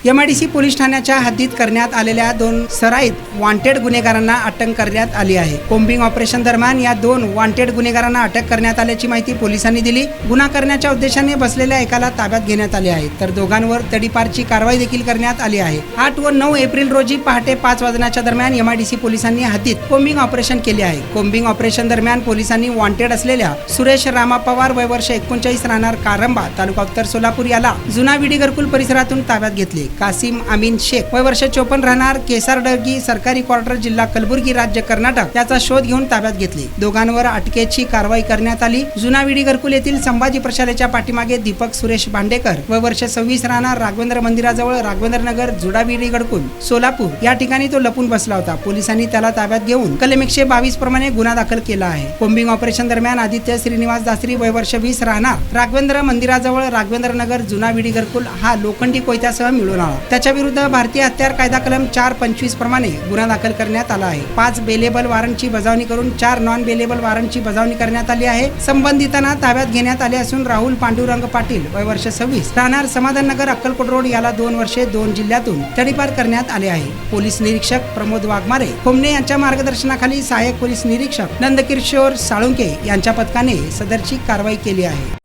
MIDC police ठाण्याच्या हद्दीत करण्यात आलेल्या 2 सराईत वॉन्टेड गुन्हेगारांना अटक करण्यात आली आहे। कोम्बिंग ऑपरेशन दरम्यान या 2 वॉन्टेड गुन्हेगारांना अटक करण्यात आल्याची माहिती पोलिसांनी दिली। गुन्हा करण्याच्या उद्देशाने बसलेल्या एकाला ताब्यात घेण्यात आले आहे, तर दोघांवर तडीपारची कारवाई देखील करण्यात आली आहे। 8 व 9 एप्रिल रोजी पहाटे 5 वाजण्याच्या दरम्यान MIDC पोलिसांनी हद्दीत कोम्बिंग ऑपरेशन केले आहे। कोम्बिंग ऑपरेशन दरम्यान पोलिसांनी वॉन्टेड असलेल्या सुरेश रामा पवार वय वर्ष 39 राहणार कारंबा तालुका उत्तर सोलापूर याला जुना विडी घरकुल परिसरातून ताब्यात घेतले। कासिम अमीन शेख वय वर्ष 54 राहणार केसारडगी सरकारी क्वार्टर जिल्हा कलबुर्गी राज्य कर्नाटक याचा शोध घेऊन ताब्यात घेतले। दोघांवर अटकेची कारवाई करण्यात आली। जुना विडी घरकुल येथील संभाजी प्रशालेच्या पाठीमागे दीपक सुरेश भांडेकर वय वर्ष 26 राहणार राघवेंद्र मंदिराजवळ राघवेंद्र नगर जुडा विडी घरकुल सोलापूर या ठिकाणी तो लपून बसला होता। पोलिसांनी त्याला ताब्यात घेऊन कलम 122 प्रमाणे गुन्हा दाखल केला आहे। कोम्बिंग ऑपरेशन दरम्यान आदित्य श्रीनिवास दासरी वय वर्ष 20 राहणार राघवेंद्र मंदिराजवळ राघवेंद्र नगर जुना विडी घरकुल हा लोखंडी कोयत्यासह मिळून आला। त्याच्या विरुद्ध भारतीय हत्यार कायदा कलम 425 प्रमाणे गुन्हा दाखल करण्यात आला आहे। 5 बेलेबल वॉरंटची बजावणी करून 4 नॉन बेलेबल वॉरंटची बजावणी करण्यात आली आहे। संबंधितांना ताब्यात घेण्यात आले असून राहुल पांडुरंग पाटील वय वर्ष 26 राहणार समाधान नगर अक्कलकोट रोड याला 2 वर्षे 2 जिल्ह्यातून तडीपार करण्यात आले आहे। पोलीस निरीक्षक प्रमोद वाघमारे खोमणे यांच्या मार्गदर्शनाखाली सहाय्यक पोलीस निरीक्षक नंदकिशोर साळुंके यांच्या पथकाने सदरची कारवाई केली आहे।